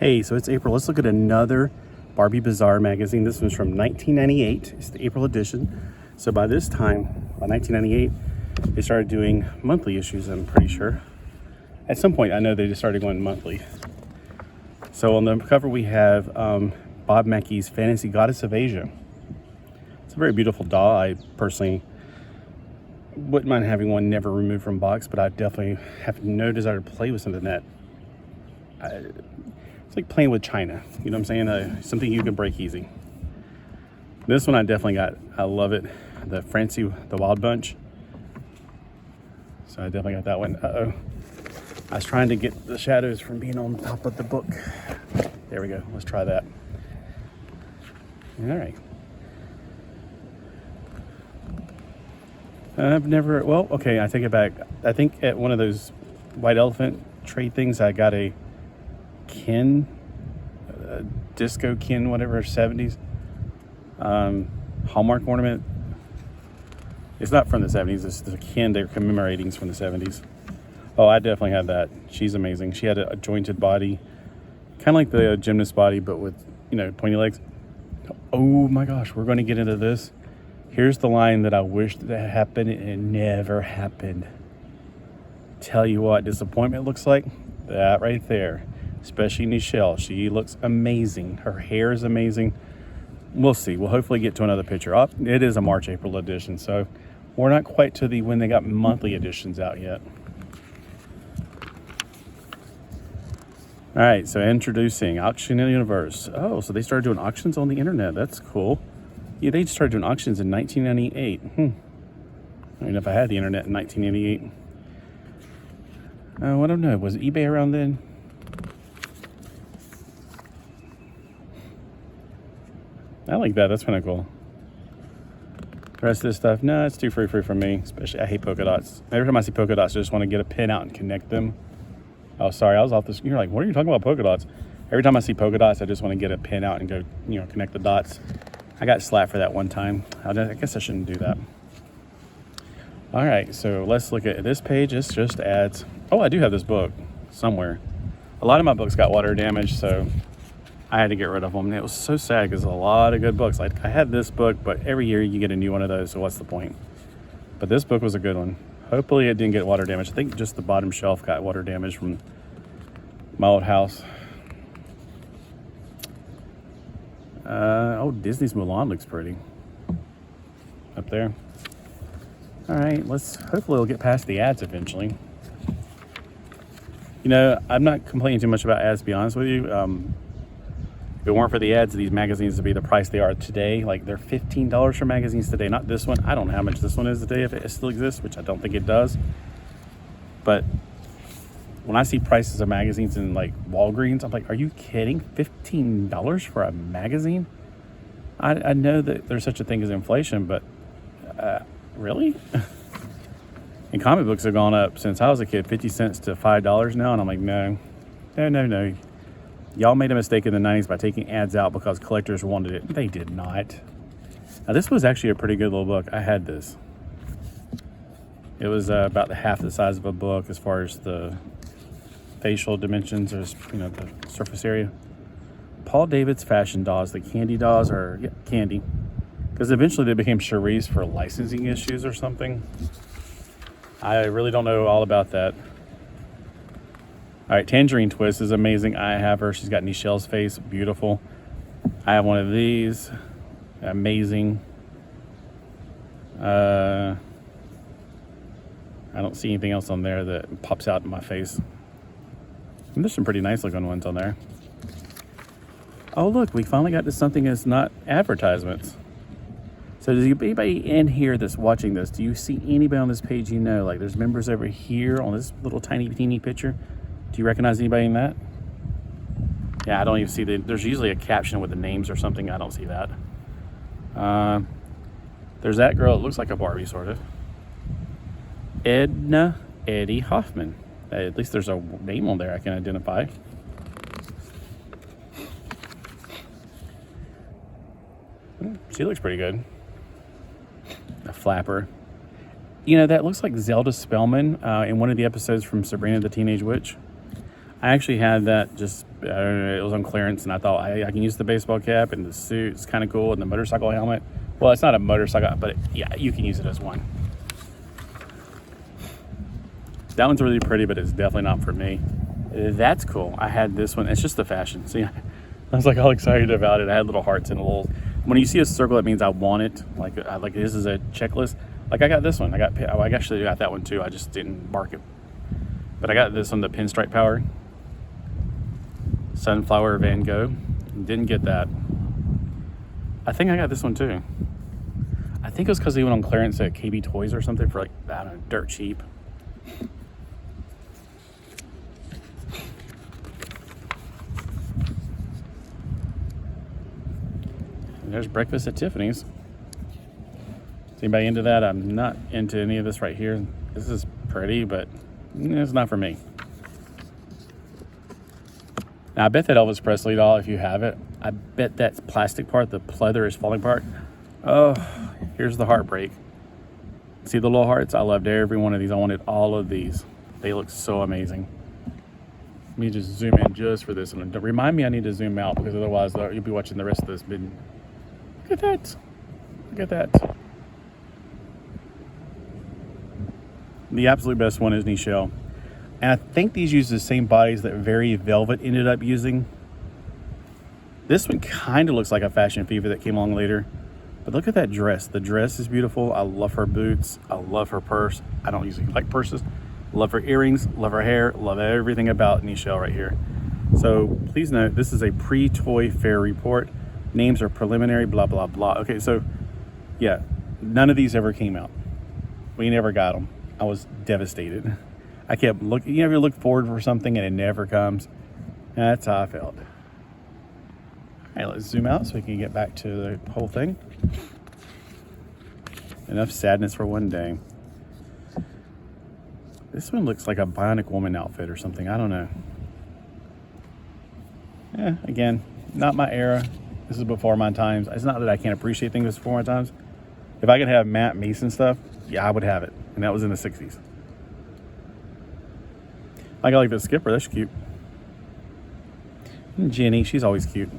Hey, so it's April. Let's look at another Barbie Bazaar magazine. This one's from 1998. It's the April edition. So by this time, by 1998, they started doing monthly issues, I'm pretty sure. At some point, I know they just started going monthly. So on the cover, we have Bob Mackey's Fantasy Goddess of Asia. It's a very beautiful doll. I personally wouldn't mind having one never removed from box, but I definitely have no desire to play with something that it's like playing with China. You know what I'm saying? Something you can break easy. This one I definitely got. I love it. The Francie, the Wild Bunch. So I definitely got that one. Uh-oh. I was trying to get the shadows from being on top of the book. There we go. Let's try that. All right. I've never, well, okay, I take it back. I think at one of those white elephant trade things, I got a Ken, disco Ken, whatever, 70s Hallmark ornament. It's not from the 70s. It's the Ken they're commemorating from the 70s. Oh, I definitely had that. She's amazing. She had a jointed body, kind of like the gymnast body, but with, pointy legs. Oh my gosh, we're going to get into this. Here's the line that I wish that happened and it never happened. Tell you what disappointment looks like. That right there. Especially Nichelle. She looks amazing. Her hair is amazing. We'll see. We'll hopefully get to another picture. Oh, it is a March, April edition, so we're not quite to the when they got monthly editions out yet. All right, so introducing Auction Universe. Oh, so they started doing auctions on the internet. That's cool. Yeah, they started doing auctions in 1998. I mean, if I had the internet in 1988. I don't know. Was eBay around then? I like that. That's kind of cool. The rest of this stuff, no, it's too free for me. Especially, I hate polka dots. Every time I see polka dots, I just want to get a pin out and connect them. Oh, sorry, I was off this. You're like, what are you talking about polka dots? Every time I see polka dots, I just want to get a pin out and go, connect the dots. I got slapped for that one time. I guess I shouldn't do that. All right, so let's look at this page. It's just ads. Oh, I do have this book somewhere. A lot of my books got water damage, so I had to get rid of them. And it was so sad because a lot of good books. Like I had this book, but every year you get a new one of those, so what's the point? But this book was a good one. Hopefully it didn't get water damage. I think just the bottom shelf got water damage from my old house. Oh, Disney's Mulan looks pretty up there. All right, hopefully we'll get past the ads eventually. I'm not complaining too much about ads, to be honest with you. If it weren't for the ads, these magazines would be the price they are today. Like they're $15 for magazines today, not this one. I don't know how much this one is today, if it still exists, which I don't think it does. But when I see prices of magazines in like Walgreens, I'm like, are you kidding? $15 for a magazine? I know that there's such a thing as inflation, but really? And comic books have gone up since I was a kid, 50 cents to $5 now. And I'm like, no. Y'all made a mistake in the 90s by taking ads out because collectors wanted it. They did not. Now, this was actually a pretty good little book. I had this. It was about half the size of a book as far as the facial dimensions, or the surface area. Paul David's fashion dolls. The candy dolls are candy, because eventually they became Cherise for licensing issues or something. I really don't know all about that. All right, Tangerine Twist is amazing. I have her. She's got Nichelle's face. Beautiful. I have one of these. Amazing. I don't see anything else on there that pops out in my face. And there's some pretty nice looking ones on there. Oh, look, we finally got to something that's not advertisements. So does anybody in here that's watching this, do you see anybody on this page like there's members over here on this little tiny teeny picture? Do you recognize anybody in that? Yeah, I don't even see there's usually a caption with the names or something. I don't see that. There's that girl. It looks like a Barbie, sort of. Eddie Hoffman. At least there's a name on there I can identify. She looks pretty good. A flapper. That looks like Zelda Spellman in one of the episodes from Sabrina the Teenage Witch. I actually had that just, it was on clearance, and I thought I can use the baseball cap and the suit. It's kind of cool, and the motorcycle helmet. Well, it's not a motorcycle, but yeah, you can use it as one. That one's really pretty, but it's definitely not for me. That's cool. I had this one. It's just the fashion. See, I was like all excited about it. I had little hearts and a little. When you see a circle, that means I want it. Like this is a checklist. Like I got this one. I actually got that one too. I just didn't mark it. But I got this one, the pinstripe power. Sunflower Van Gogh. Didn't get that. I think I got this one too. I think it was because they went on clearance at KB Toys or something for like, I don't know, dirt cheap. And there's breakfast at Tiffany's. Is anybody into that? I'm not into any of this right here. This is pretty, but it's not for me. Now, I bet that Elvis Presley doll, if you have it, I bet that plastic part, the pleather is falling apart. Oh, here's the heartbreak. See the little hearts? I loved every one of these. I wanted all of these. They look so amazing. Let me just zoom in just for this one. Remind me I need to zoom out, because otherwise you'll be watching the rest of this. Look at that. Look at that. The absolute best one is Nichelle. And I think these use the same bodies that Very Velvet ended up using. This one kind of looks like a Fashion Fever that came along later. But look at that dress. The dress is beautiful. I love her boots. I love her purse. I don't usually like purses. Love her earrings. Love her hair. Love everything about Nichelle right here. So please note, this is a pre-toy fair report. Names are preliminary, blah, blah, blah. Okay, so yeah, none of these ever came out. We never got them. I was devastated. I kept looking. You ever look forward for something and it never comes? That's how I felt. All right, let's zoom out so we can get back to the whole thing. Enough sadness for one day. This one looks like a Bionic Woman outfit or something. I don't know. Yeah, again, not my era. This is before my times. It's not that I can't appreciate things before my times. If I could have Matt Mason stuff, yeah, I would have it. And that was in the 60s. I like the Skipper. That's cute. And Jenny, she's always cute.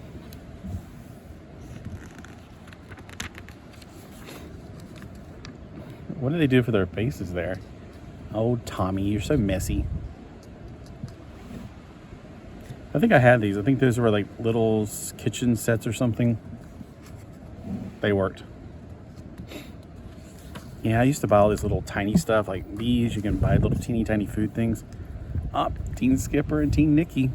What do they do for their faces there? Oh, Tommy, you're so messy. I think I had these. I think those were like little kitchen sets or something. They worked. Yeah, I used to buy all this little tiny stuff like these. You can buy little teeny tiny food things. Teen Skipper and Teen Nikki.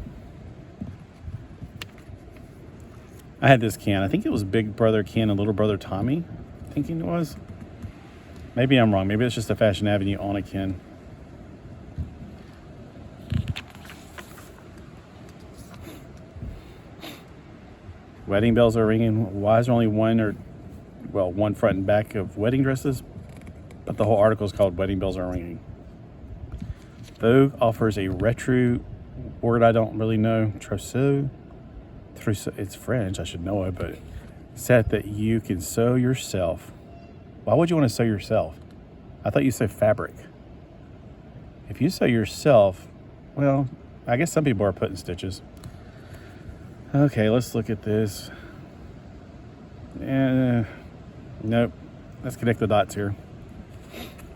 I had this can. I think it was Big Brother Ken and Little Brother Tommy. Thinking it was. Maybe I'm wrong. Maybe it's just a Fashion Avenue on a Ken. Wedding bells are ringing. Why is there only one front and back of wedding dresses? But the whole article is called Wedding Bells Are Ringing. Vogue offers a retro word I don't really know. Trousseau. It's French. I should know it, but set that you can sew yourself. Why would you want to sew yourself? I thought you said fabric. If you sew yourself, well, I guess some people are putting stitches. Okay, let's look at this. Nope. Let's connect the dots here.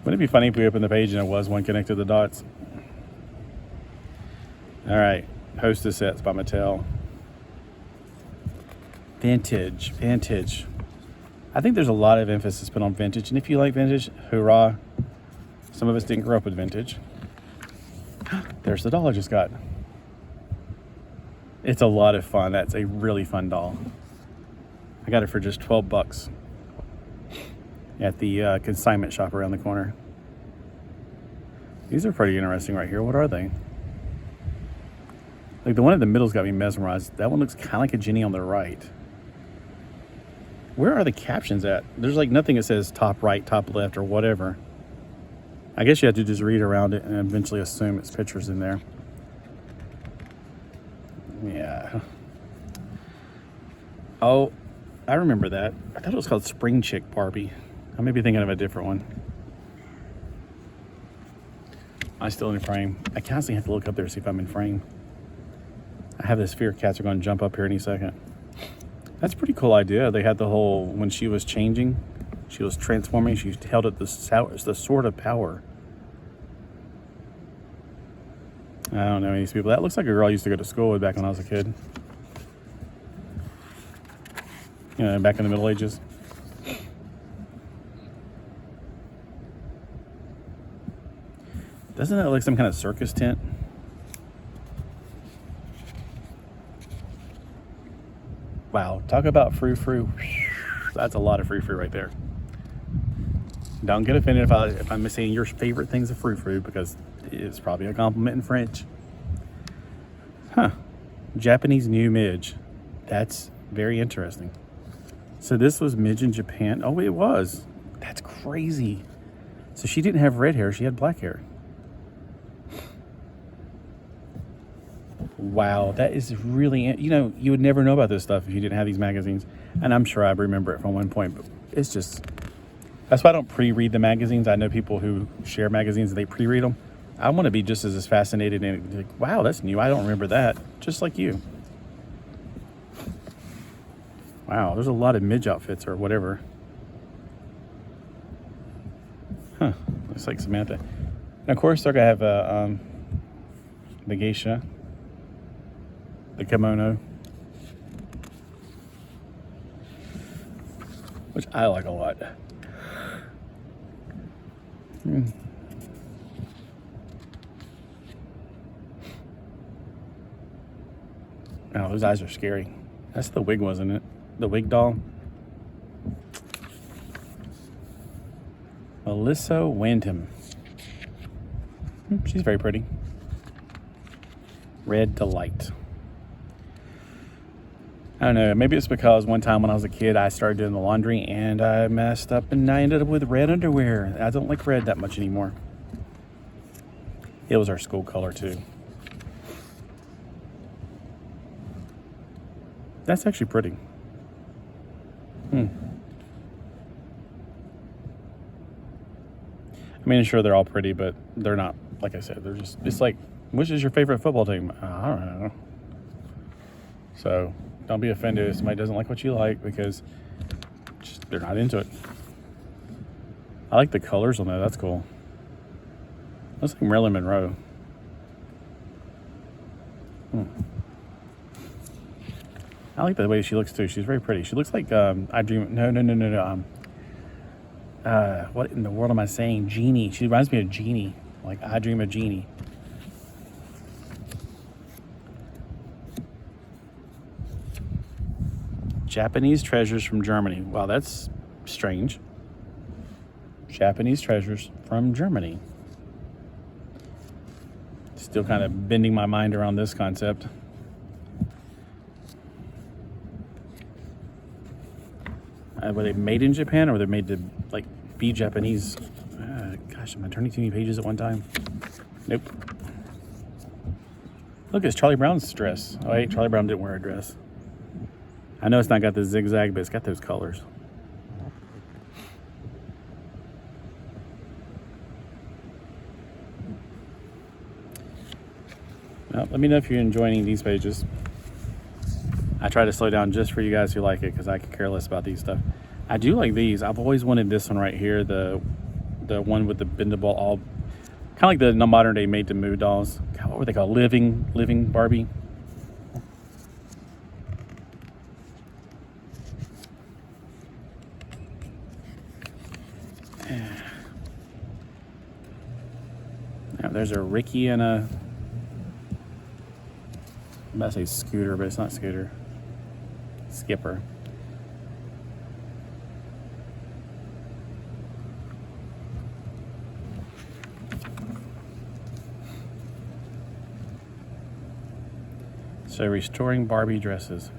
Wouldn't it be funny if we opened the page and there was one connected to the dots? All right, Hostess Sets by Mattel. Vintage. I think there's a lot of emphasis put on vintage, and if you like vintage, hoorah. Some of us didn't grow up with vintage. There's the doll I just got. It's a lot of fun. That's a really fun doll. I got it for just $12 at the consignment shop around the corner. These are pretty interesting right here. What are they? Like the one in the middle's got me mesmerized. That one looks kind of like a Jenny on the right. Where are the captions at? There's like nothing that says top right, top left, or whatever. I guess you have to just read around it and eventually assume it's pictures in there. Yeah. Oh, I remember that. I thought it was called Spring Chick Barbie. I may be thinking of a different one. I still in frame. I constantly have to look up there to see if I'm in frame. I have this fear cats are going to jump up here any second. That's a pretty cool idea. They had the whole, when she was changing, she was transforming, she held it the sword of power. I don't know these people. That looks like a girl I used to go to school with back when I was a kid. You know, back in the Middle Ages. Doesn't that look like some kind of circus tent? Wow, talk about frou-frou. That's a lot of frou-frou right there. Don't get offended if I'm saying your favorite things of frou-frou, because it's probably a compliment in French. Huh. Japanese new midge. That's very interesting. So this was midge in Japan. Oh, it was. That's crazy. So she didn't have red hair. She had black hair. Wow, that is really, you know, you would never know about this stuff if you didn't have these magazines. And I'm sure I remember it from one point, but it's just, that's why I don't pre-read the magazines. I know people who share magazines and they pre-read them. I want to be just as fascinated and like, wow, that's new. I don't remember that. Just like you. Wow, there's a lot of midge outfits or whatever. Huh, looks like Samantha. And of course, they're going to have the geisha. The kimono, which I like a lot. Oh, those eyes are scary. That's the wig, wasn't it? The wig doll. Melissa Wyndham. She's very pretty. Red Delight. I don't know, maybe it's because one time when I was a kid, I started doing the laundry and I messed up and I ended up with red underwear. I don't like red that much anymore. It was our school color too. That's actually pretty. I mean, sure, they're all pretty, but they're not, like I said, they're just, it's like, which is your favorite football team? I don't know. So, don't be offended if somebody doesn't like what you like, because they're not into it. I like the colors on that. That's cool. Looks like Marilyn Monroe. I like the way she looks too. She's very pretty. She looks like I Dream. No. What in the world am I saying? Jeannie. She reminds me of Jeannie. Like I Dream of Jeannie. Japanese treasures from Germany. Wow, that's strange. Japanese treasures from Germany. Still kind of bending my mind around this concept. Were they made in Japan, or were they made to like be Japanese? Gosh, am I turning too many pages at one time? Nope. Look, it's Charlie Brown's dress. Oh wait, Charlie Brown didn't wear a dress. I know it's not got the zigzag, but it's got those colors. Well, let me know if you're enjoying these pages. I try to slow down just for you guys who like it, because I could care less about these stuff. I do like these. I've always wanted this one right here, the one with the bendable, all kind of like the modern day made to move dolls. God, what were they called? Living Barbie. Now, there's a Ricky and a, I'm about to say Scooter, but it's not Scooter. Skipper. So restoring Barbie dresses.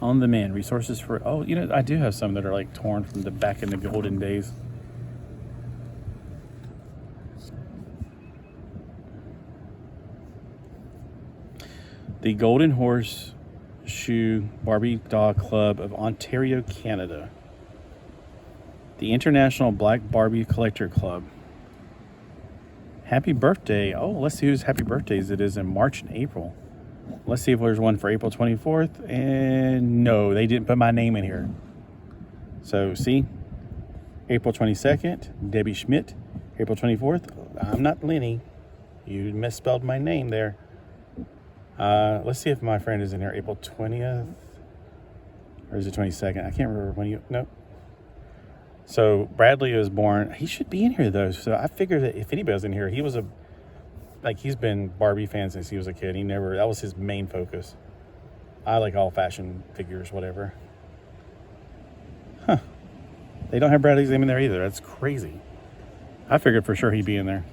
On the man, resources for, oh, you know, I do have some that are like torn from the back in the golden days. The Golden Horseshoe Barbie Doll Club of Ontario, Canada. The International Black Barbie Collector Club. Happy birthday. Oh, let's see whose happy birthdays it is in March and April. Let's see if there's one for April 24th. And no, they didn't put my name in here. So see, April 22nd, Debbie Schmidt. April 24th, I'm not Lenny. You misspelled my name there. Let's see if my friend is in here. April 20th. Or is it 22nd? I can't remember when you... Nope. So Bradley was born. He should be in here, though. So I figured that if anybody's in here, he was a... Like, he's been Barbie fan since he was a kid. He never... That was his main focus. I like all fashion figures, whatever. Huh. They don't have Bradley's name in there either. That's crazy. I figured for sure he'd be in there.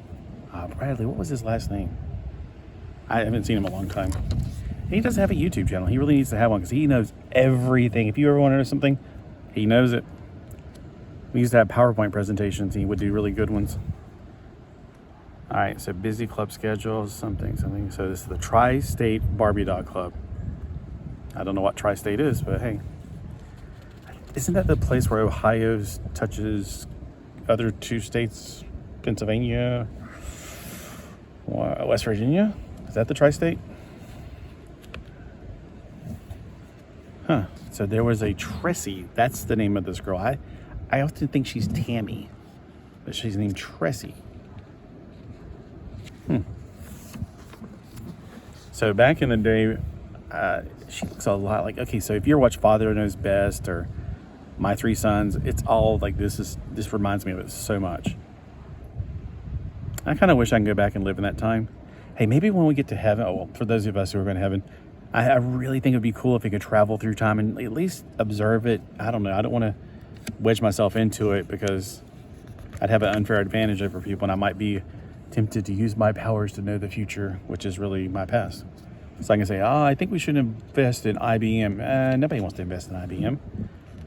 Bradley, what was his last name? I haven't seen him in a long time. He doesn't have a YouTube channel. He really needs to have one because he knows everything. If you ever want to know something, he knows it. We used to have PowerPoint presentations. He would do really good ones. All right, so busy club schedules, something. So this is the Tri-State Barbie Doll Club. I don't know what Tri-State is, but hey. Isn't that the place where Ohio touches other two states? Pennsylvania, West Virginia? Is that the Tri-State? Huh. So there was a Tressie. That's the name of this girl. I often think she's Tammy, but she's named Tressie. So back in the day, she looks a lot like... Okay, so if you ever watch Father Knows Best or My Three Sons, it's all like this reminds me of it so much. I kind of wish I can go back and live in that time. Hey, maybe when we get to heaven, well, for those of us who are going to heaven, I really think it would be cool if we could travel through time and at least observe it. I don't know. I don't want to wedge myself into it because I'd have an unfair advantage over people, and I might be tempted to use my powers to know the future, which is really my past. So I can say, I think we should invest in IBM. Nobody wants to invest in IBM.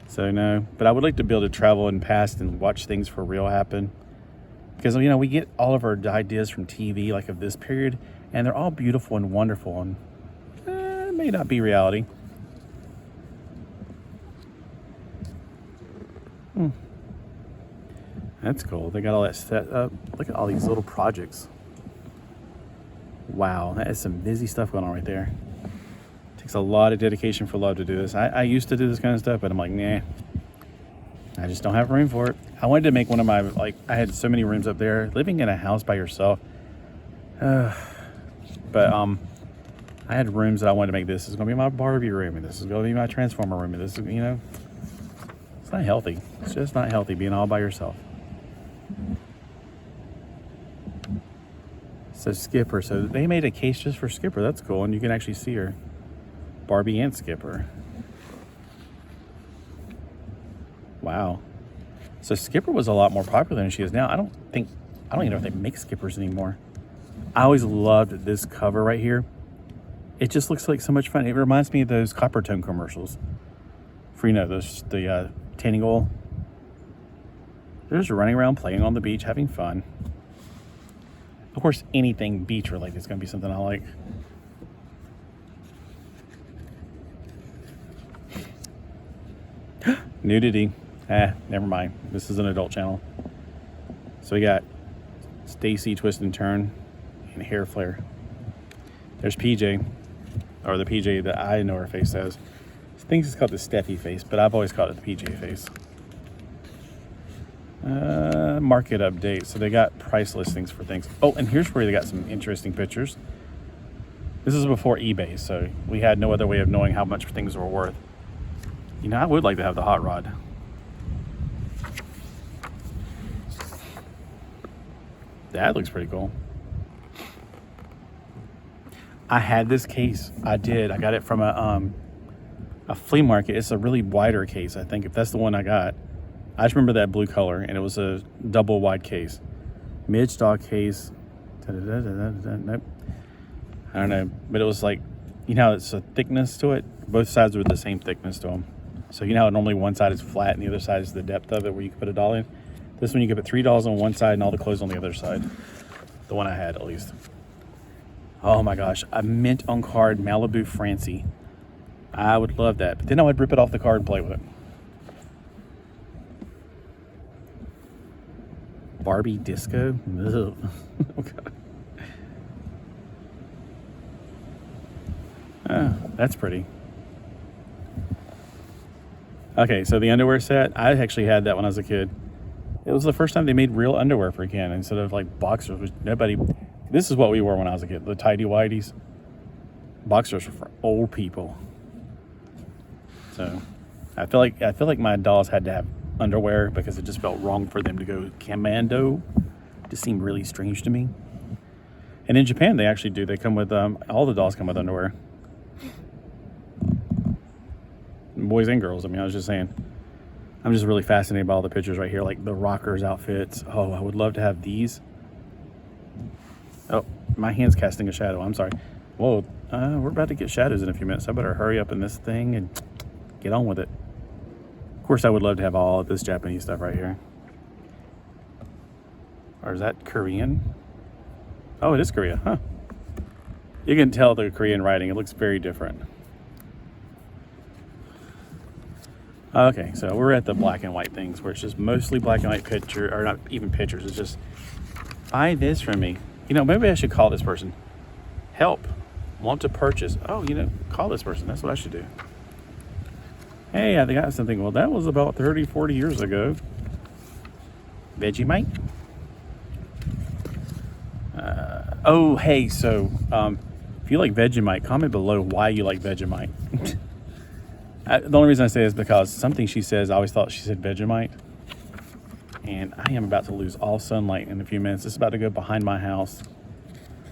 So no, but I would like to be able to travel in past and watch things for real happen. Because, you know, we get all of our ideas from TV, like of this period, and they're all beautiful and wonderful, and it may not be reality. That's cool. They got all that set up. Look at all these little projects. Wow, that is some busy stuff going on right there. Takes a lot of dedication for love to do this. I used to do this kind of stuff, but I'm like, nah. I just don't have room for it. I wanted to make one of my, I had so many rooms up there. Living in a house by yourself. But I had rooms that I wanted to make. This is going to be my Barbie room, and this is going to be my Transformer room, and this is, you know, it's not healthy. It's just not healthy being all by yourself. So Skipper. So they made a case just for Skipper. That's cool, and you can actually see her. Barbie and Skipper. Wow. So Skipper was a lot more popular than she is now. I don't even know if they make Skippers anymore. I always loved this cover right here. It just looks like so much fun. It reminds me of those Coppertone commercials. For, you know, the tanning oil. They're just running around playing on the beach, having fun. Of course, anything beach related is going to be something I like. Nudity. Never mind. This is an adult channel. So we got Stacy Twist and Turn and Hair Flare. There's PJ, or the PJ that I know her face as. I think it's called the Steffi face, but I've always called it the PJ face. Market update. So they got price listings for things. Oh, and here's where they got some interesting pictures. This is before eBay, so we had no other way of knowing how much things were worth. You know, I would like to have the hot rod. That looks pretty cool. I had this case. I did. I got it from a flea market. It's a really wider case, I think, if that's the one I got. I just remember that blue color, and it was a double wide case. Midge dog case. Nope. I don't know, but it was like, you know, it's a thickness to it. Both sides were the same thickness to them. So you know how normally one side is flat and the other side is the depth of it where you can put a doll in? This one you can put $3 on one side and all the clothes on the other side. The one I had, at least. Oh my gosh, a mint on card Malibu Francie. I would love that, but then I would rip it off the card and play with it. Barbie Disco? Ugh. Oh God. Oh, that's pretty. Okay, so the underwear set, I actually had that when I was a kid. It was the first time they made real underwear for Ken instead of like boxers, which nobody. This is what we wore when I was a kid, the tidy whities. Boxers were for old people. So I feel like my dolls had to have underwear because it just felt wrong for them to go commando. It just seemed really strange to me. And in Japan, they actually do. They come with all the dolls come with underwear. Boys and girls. I mean, I was just saying. I'm just really fascinated by all the pictures right here, like the rockers outfits. Oh, I would love to have these. Oh, my hand's casting a shadow. I'm sorry. Whoa, we're about to get shadows in a few minutes. I better hurry up in this thing and get on with it. Of course, I would love to have all of this Japanese stuff right here. Or is that Korean? Oh, it is Korea, huh? You can tell the Korean writing. It looks very different. Okay, so we're at the black and white things where it's just mostly black and white picture, or not even pictures. It's just, buy this from me. You know, maybe I should call this person. Help, want to purchase. Oh, you know, call this person. That's what I should do. Hey, I got something. Well, that was about 30, 40 years ago. Vegemite. Oh, hey, so if you like Vegemite, comment below why you like Vegemite. The only reason I say it is because something she says, I always thought she said Vegemite. And I am about to lose all sunlight in a few minutes. It's about to go behind my house.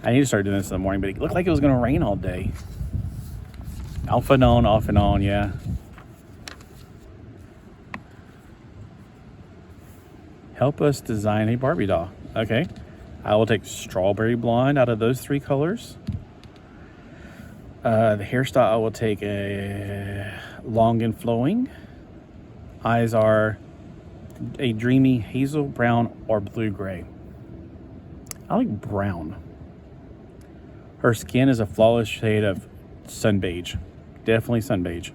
I need to start doing this in the morning, but it looked like it was going to rain all day. Off and on, yeah. Help us design a Barbie doll. Okay. I will take strawberry blonde out of those three colors. The hairstyle, I will take a long and flowing. Eyes are a dreamy hazel brown or blue gray. I like brown. Her skin is a flawless shade of sun beige. Definitely sun beige.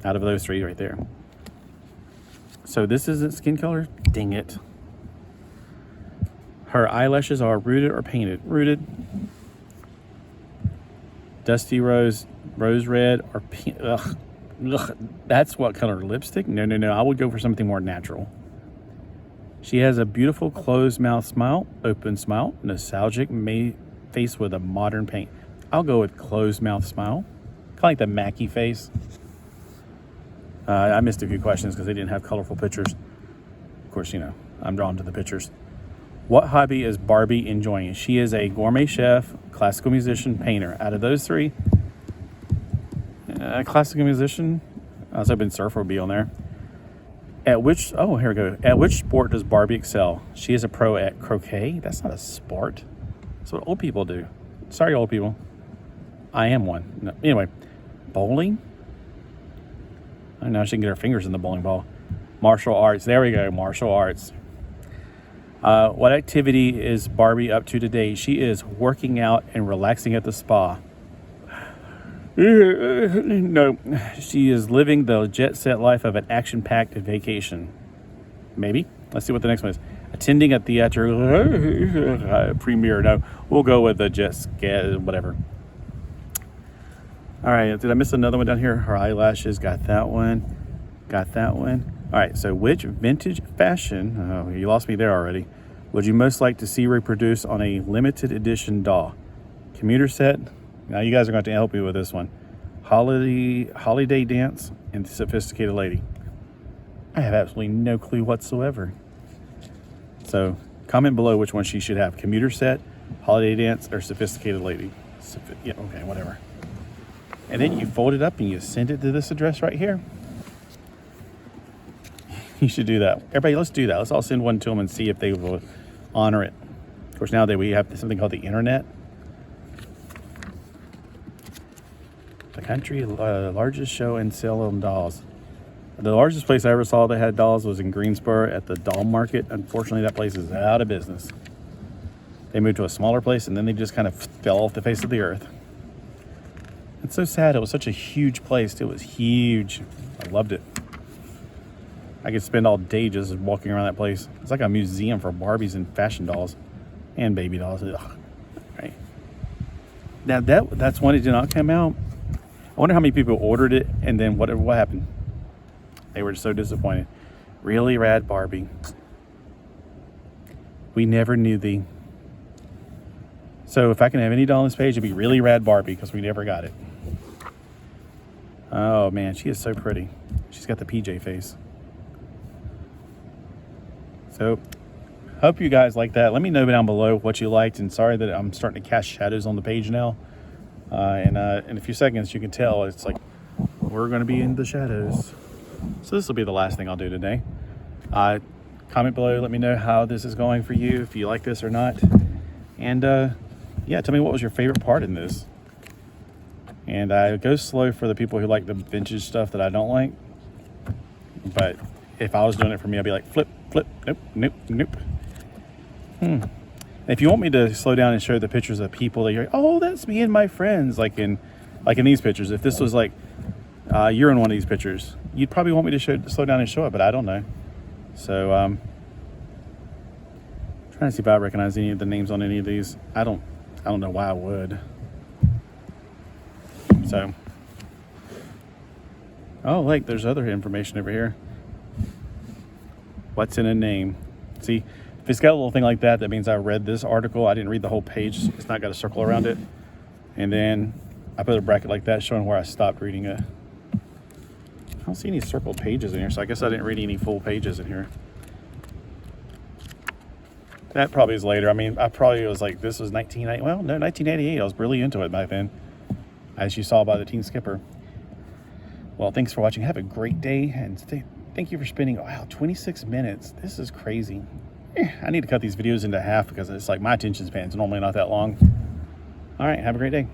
Out of those three right there. So this isn't skin color? Dang it. Her eyelashes are rooted or painted. Rooted. Dusty rose, rose red, or pink. Ugh. That's what color? Lipstick? No. I would go for something more natural. She has a beautiful closed mouth smile, open smile, nostalgic face with a modern paint. I'll go with closed mouth smile. Kind of like the Mackie face. I missed a few questions because they didn't have colorful pictures. Of course, you know, I'm drawn to the pictures. What hobby is Barbie enjoying? She is a gourmet chef, classical musician, painter. Out of those three, classical musician, I was hoping surfer would be on there. Here we go. At which sport does Barbie excel? She is a pro at croquet. That's not a sport. That's what old people do. Sorry, old people. I am one. No. Anyway, bowling. I know she can get her fingers in the bowling ball. Martial arts. There we go. Martial arts. What activity is Barbie up to today? She is working out and relaxing at the spa. No, she is living the jet set life of an action-packed vacation. Maybe. Let's see what the next one is. Attending a theatrical premiere. No, we'll go with the jet ski, whatever. All right, did I miss another one down here? Her eyelashes, got that one. Got that one. All right, so which vintage fashion, oh, you lost me there already, would you most like to see reproduced on a limited edition doll? Commuter set. Now you guys are going to help me with this one. Holiday dance and sophisticated lady. I have absolutely no clue whatsoever. So comment below which one she should have. Commuter set, holiday dance, or sophisticated lady. Yeah, okay, whatever. And then you fold it up and you send it to this address right here. You should do that. Everybody, let's do that. Let's all send one to them and see if they will honor it. Of course, nowadays we have something called the internet. The country largest show and sale of dolls. The largest place I ever saw that had dolls was in Greensboro at the doll market. Unfortunately, that place is out of business. They moved to a smaller place and then they just kind of fell off the face of the earth. It's so sad. It was such a huge place. It was huge. I loved it. I could spend all day just walking around that place. It's like a museum for Barbies and fashion dolls and baby dolls. Ugh. Right. Now that's one that did not come out. I wonder how many people ordered it and then what happened. They were so disappointed. Really rad Barbie. We never knew thee. So if I can have any doll on this page, it'd be really rad Barbie because we never got it. Oh man, she is so pretty. She's got the PJ face. So hope you guys like that. Let me know down below what you liked, and sorry that I'm starting to cast shadows on the page now. In a few seconds you can tell it's like we're going to be in the shadows. So this will be the last thing I'll do today. Comment below, let me know how this is going for you, if you like this or not. And yeah, tell me what was your favorite part in this. And I go slow for the people who like the vintage stuff that I don't like. But if I was doing it for me, I'd be like flip, flip, nope, nope, nope. If you want me to slow down and show the pictures of people that you're like, oh, that's me and my friends, like in these pictures. If this was like you're in one of these pictures, you'd probably want me to slow down and show it, but I don't know. So trying to see if I recognize any of the names on any of these. I don't know why I would. So, oh, like there's other information over here. What's in a name? See, if it's got a little thing like that, that means I read this article. I didn't read the whole page. It's not got a circle around it. And then I put a bracket like that showing where I stopped reading it. I don't see any circled pages in here, so I guess I didn't read any full pages in here. That probably is later. I mean, I probably was like, this was 1988. I was really into it back then, as you saw by the Teen Skipper. Well, thanks for watching. Have a great day, and thank you for spending, wow, 26 minutes. This is crazy. I need to cut these videos into half because it's like my attention span's normally not that long. All right, have a great day.